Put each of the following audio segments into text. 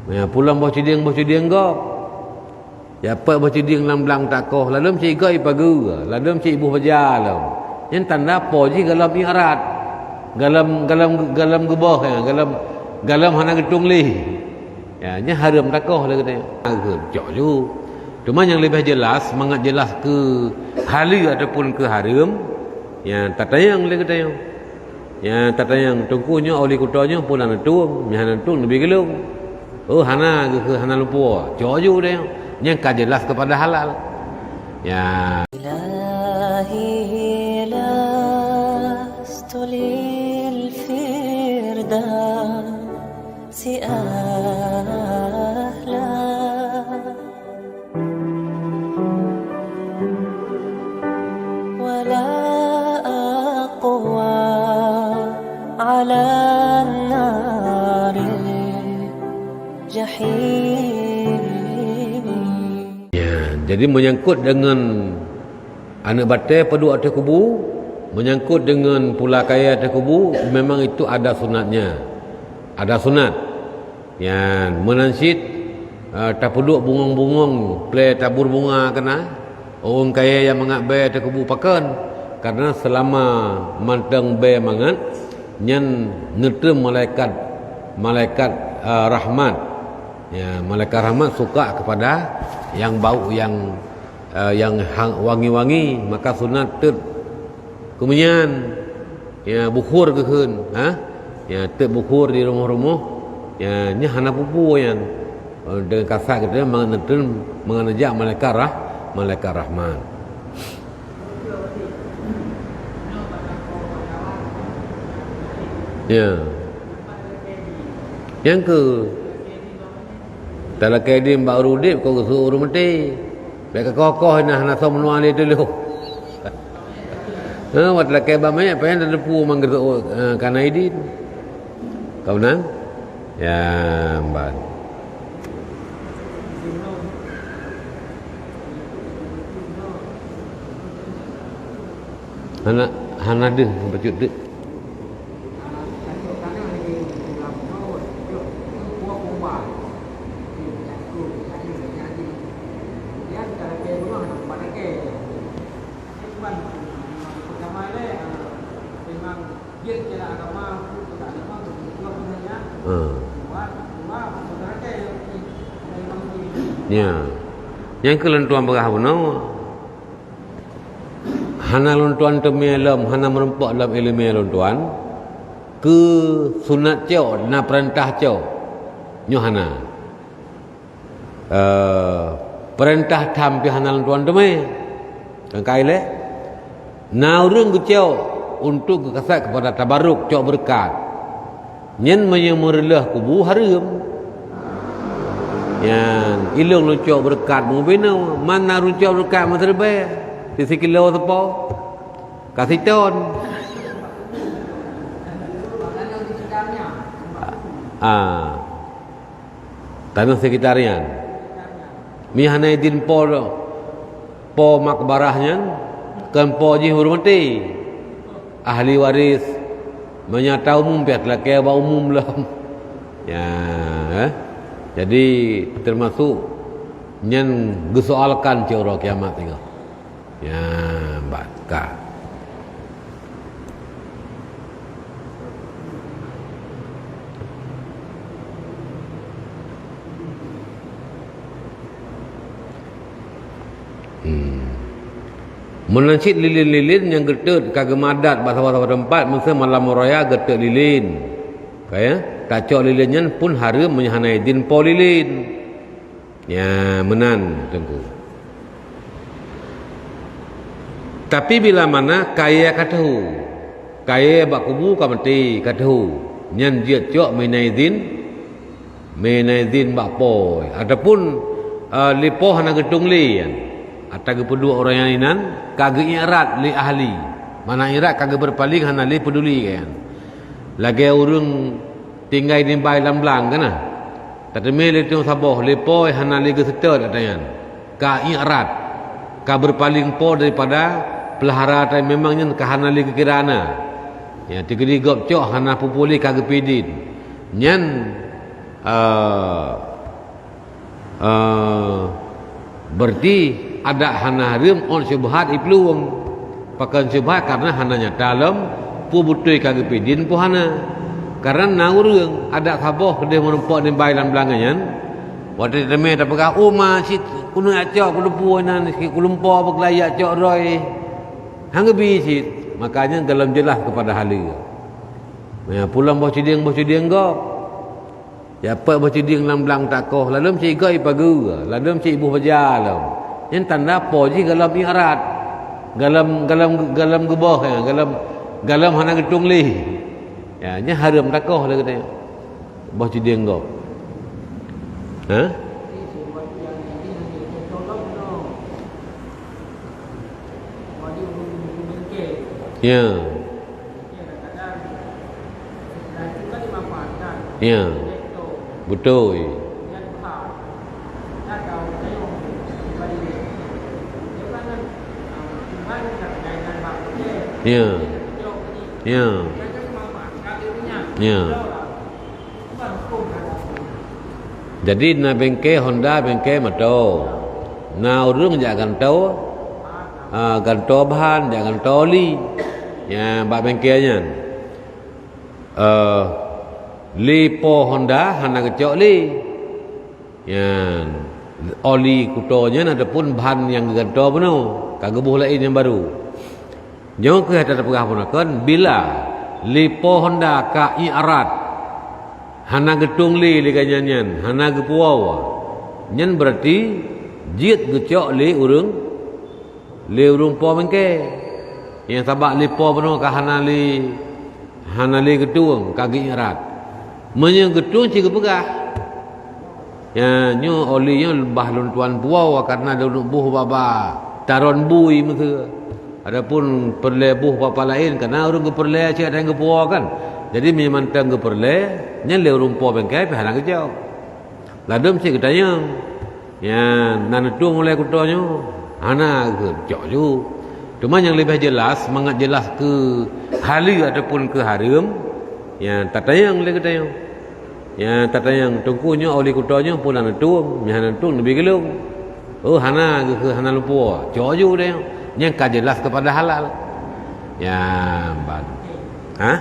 Ya pulang boh ciding gop. Ya apa boh ciding lam tak koh lalu mesti goi pagu lalu mesti ibu baja lam. Yang tanda po ji galam irat. Galam gebah ya galam hana getung li. Ya nya haram tak koh lah katanya. Jauh ju. Cuma yang lebih jelas, sangat jelas ke halal ataupun ke haram. Ya tatayang le katanya. Ya tatayang tungkunya oli kutanya pun ana tuang, nya hana tuang lebih gelung. Oh hana ke hana lupa. Jauh dia. Yang ka jelas kepada halal. Ya. Ilahi lastu lil firdausi ahla wala aqwa ala nari jahim. Jadi menyangkut dengan anak batai padu atas kubu, menyangkut dengan pula kaya atas kubu, memang itu ada sunatnya. Ada sunat. Yang menansyid tak puduk bungong-bungong, play tabur bunga kena. Orang kaya yang mengabay atas kubu pakan. Karena selama mantang bay mangat, nyan ngetem malaikat rahmat. Ya, malaikat rahmat suka kepada yang bau yang wangi-wangi, maka sunat kemudian ya bukhur keun ya bukhur di rumah-rumah ya nya hana pupu yang dengan kasar kita mengajak malaikat rahmat. Ya. Yang ke tak lakai dia mbak Rudip kau kesuruh urut mati. Baik kokoh nah nasa menua dia dulu. Wat lakai bamanya pengen ada pu mangger kana idin. Kau nang? Ya, mbak. Hana deh bacut deh. Ya. Yang kelentuan berah benar. Hana lentuan temelam, hana merempak dalam ilmu lentuan. Ke sunat cau, na perintah cau. Nyo hana. Perintah tham pi hana lentuan teme. Kan kaile. Na urang ke cau untuk kekasat kepada tabarruk cau berkat. Nyen menyemurlah kubu haram. Yang ilung luncuk berkat mubina mana luncuk berkat materbe di sikilo sepo kasih ton tanah sekitarnya mihanidin po makbarahnya kan po ji hurmati ahli waris menyata umum pihak laki ba umum lah ya jadi termasuk nyen gesoalkan coro kiamat itu. Ya, bakal. Menancit lilin-lilin yang getut kagem adat bahasa-bahasa tempat masa malam raya getut lilin. Kaya kacau lilinnya pun haram menyahanai din po lilin. Ya menan tengku. Tapi bila mana kaya katahu, kaya bak kubu kamati katahu, nyan jiat cok menai din bak po. Adapun lipoh hana getung li, atau kedua orang yang inan kagak irat li ahli. Mana irat kagak berpaling hana li peduli kan. Lagi orang tinggal di bai lam-lam kan ah. Tapi mele tu saboh lepoi hana liga seter katanya. Ka irat ka berpaling po daripada pelihara tai memangnya ka hana liga kirana. Ya tigri gop cok hana pupuli kagak pidin. Nyan berarti ada hana harim on syubhat ipluang pakan syubhat karena hananya dalam pu butui kagak pidin pu hana karena naurung ada khaboh dia menumpuk di bailan belanganyan waktu demi tak pegang masjid kuno acak kuno puanan kulumpo berlayak acak roy hang bisit makanya dalam jelas kepada hal ya pulang bau ciding gop ya apa bau ciding lam tak koh lalu si goi pagu lalu si ibu baja lam yang tanda po ji galam irat galam gebah ya galam hana getung li ya nya haram tak koh lah katanya bau ciding gop ha ya ya betul ya ya ya jadi na bengke Honda bengke mato na urung jangan tahu ganto bahan jangan toli ya mbak bengkelnya lipo Honda hana kecok li ya oli kutonya ada pun bahan yang ganto penuh kagak boleh lain yang baru jangan ke ada pegah punakan bila lipo Honda ka i'rat hana getung li liganyanyan hana gepuaw nyen berarti jit gecok li urung po bengke yang sabak li po penuh ka hana li getung kagi i'rat menye getung ci gepegah ya nyo oli nya bah lun tuan puau karena dulu buh baba taron bui mese adapun perle buh bapa lain karena urung ke perle ci ada yang gepuau kan jadi memang tang ke perle nya le urung po bengke pe hana kejau ladem ci getanya ya nan tu mulai kutonyo hana ke jok ju cuma yang lebih jelas sangat jelas ke hali ataupun ke haram ya tatayang le ketayang ya tatayang tungkunya oli kutonyo pulang tung mihan tung lebih gelung oh hana ke hana lupa jok ju dia yang ka jelas kepada halal ya bad ha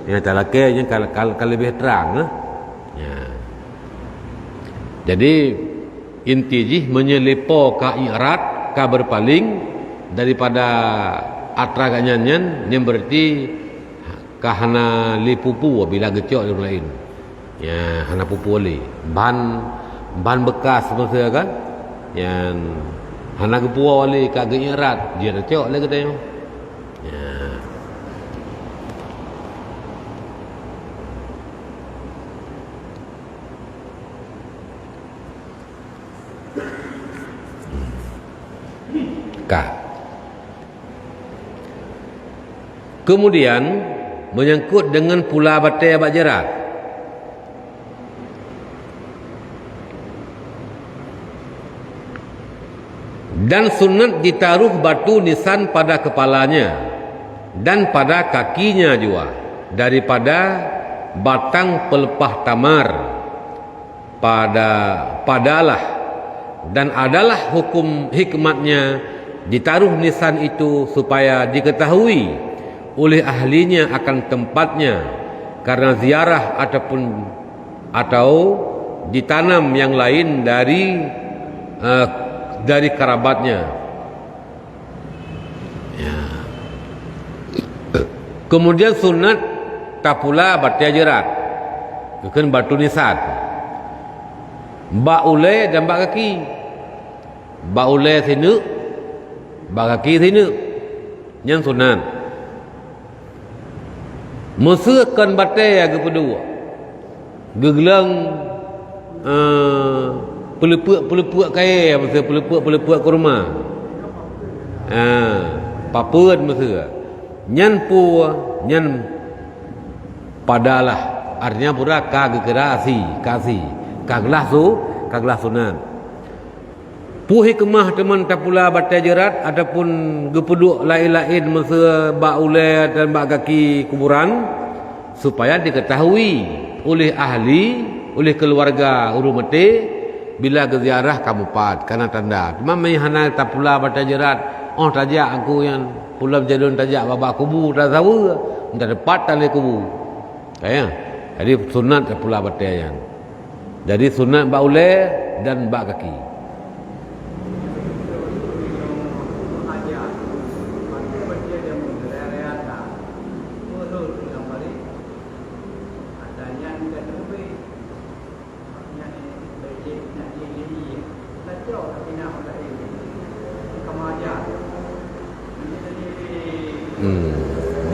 ya talake yang kalau lebih terang ya jadi inti ji menyelipo ka i'rat ka berpaling daripada atra ganyanyan yang berarti kahana li pupu bila gecok yang lain ya hana pupu li bahan bekas maksudnya kan yang hana gepuau li kagak i'rat dia gecok lah katanya ya kemudian menyangkut dengan pula batai abad jerat dan sunat ditaruh batu nisan pada kepalanya dan pada kakinya juga daripada batang pelepah tamar padalah dan adalah hukum hikmatnya ditaruh nisan itu supaya diketahui oleh ahlinya akan tempatnya karena ziarah atau ditanam yang lain dari kerabatnya ya. Kemudian sunat tapula batia jerat bukan batu nisan mbak ule dan mbak kaki mbak ule sini mbak kaki sini yang sunat mesukkan batai yang kedua gegelang pelepuk kaya masa pelepuk kurma papun masa nyan padalah artinya pura kasih kaglah sunat puhi kemah teman tapula batai jerat ataupun gepeduk lain-lain masa bak ulai dan bak kaki kuburan supaya diketahui oleh ahli oleh keluarga urumate bila ke ziarah kamu pat karena tanda. Cuma hana tak pula baca jerat. Oh tajak aku yang pula berjadun tajak babak kubu tak tahu. Entah depat tali kubu. Kaya. Jadi sunat tak pula baca yang. Jadi sunat bak ulai dan bak kaki.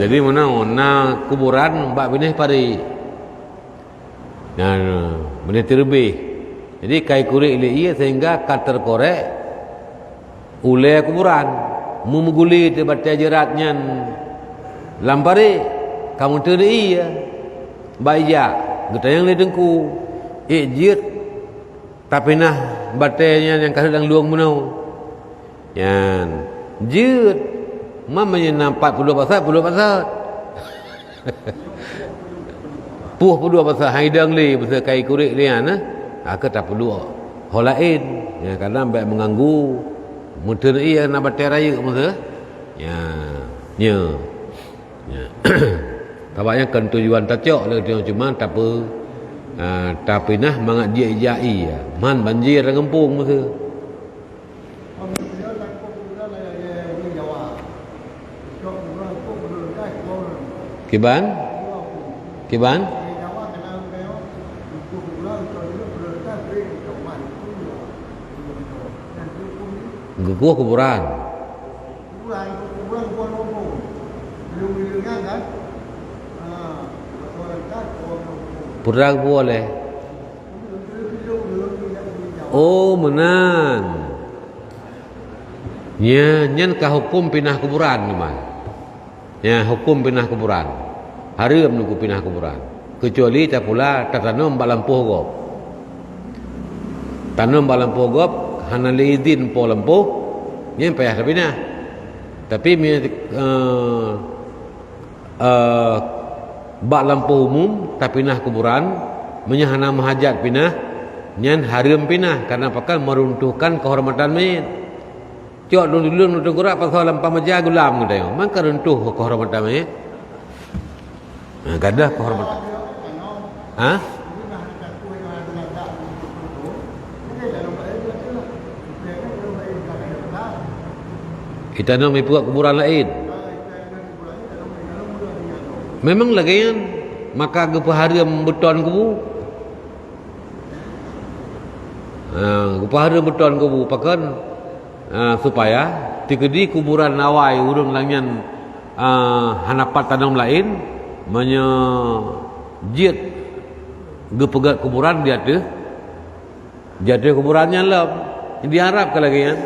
Jadi mana kuburan bak benih pari. Benih terbih. Jadi kai kurik le ia sehingga kat terkorek ulai kuburan. Memuguli te baca jeratnya lampari kamu teri ia. Baija geta yang le dengku. Jit tapi nah batenya yang kadang luang menau. Yan jit mamanya nampak puluh pasal puh puluh pasal haidang li pasal kai kurik lian aku tak perlu holain ya karena baik mengganggu mungkin ia nak batai raya masa ya tampaknya kan tujuan tacok lah cuma tak apa tapi nah mangat dia ijai man banjir ngempung masa Kiban? Gua kuburan. Pura boleh. Oh, menan. Nyen ka hukum pindah kuburan memang. Ya, hukum pindah kuburan. Haram nunggu pindah kuburan. Kecuali tak pula tanam balampuh gop. Tanam balampuh gop hana li izin po lampuh, nyen payah pindah. Tapi bak lampuh umum tak pindah kuburan, menyahana mahajat pindah, nyen haram pindah karena pakal meruntuhkan kehormatan mayit. Cok dulu nudung gerak pasal lampau maja gulam kita yang maka runtuh kehormatan mayit. Gadah kehormatan. Ha? Kita nak buat kuburan lain. Memang lagi kan maka gepaharam beton kubu. Gepaharam beton kubu pakan supaya tikedi kuburan awai urang langian hanapat tanam lain menyejit gepegat kuburan dia tu jadi kuburannya lah diharap ke lagi kan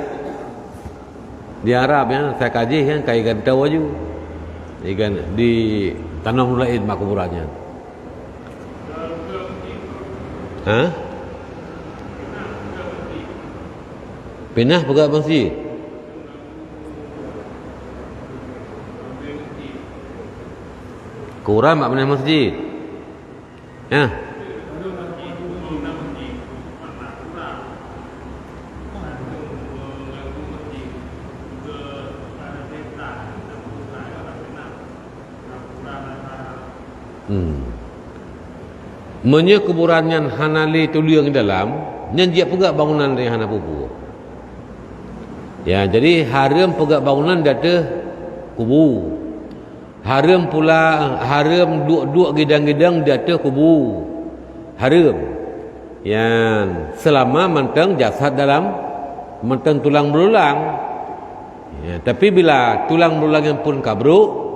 diharap ya saya kaji kan kaigan tahu aja ikan di tanam lain mak kuburannya pindah pegat masjid. Kurang mak pindah masjid. Ya. Menye kuburannya hanali tuliang dalam, nyen dia pegat bangunan dari hana pupu. Ya, jadi haram pegat bangunan data kubu. Haram pula haram duk-duk gidang-gidang data kubu. Haram. Yang selama mentang jasad dalam mentang tulang belulang. Ya, tapi bila tulang belulang pun kabruk,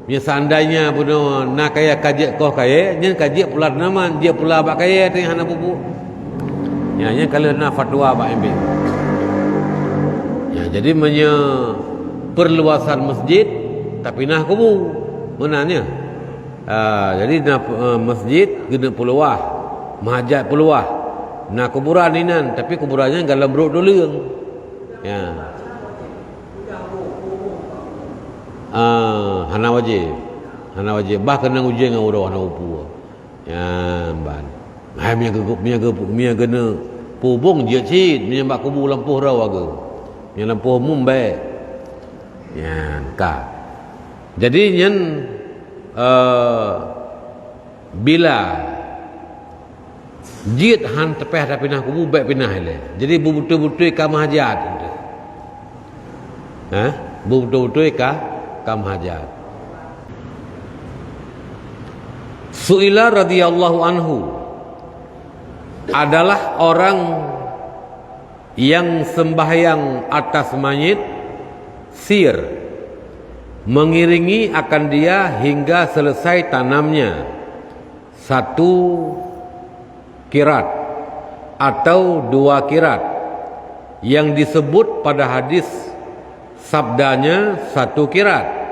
ya seandainya pun nak kaya kajak kau kaya, nya kajak pula nama dia pula bak kaya tu hana pupu. Ya, nya kalau nak fatwa bak ambil. Jadi perluasan masjid tapi nah kubu menanya. Jadi masjid kena peluah, mahajat peluah. Nah kuburan inan tapi kuburannya dalam beruk dulung. Ya. Hana wajib bah kena ujian dengan urang hana upu. Ya ban. Hai mia kena pubung je cit menyembah kubu lampuh raw aga yang lampuh mumbai ya ka jadi nyen bila jit han tepeh dah pinah kubu baik pinah le jadi betul-betul ka mahajat betul-betul ka mahajat. Su'ila radhiyallahu anhu adalah orang yang sembahyang atas mayit sir mengiringi akan dia hingga selesai tanamnya 1 kirat atau 2 kirat yang disebut pada hadis sabdanya 1 kirat.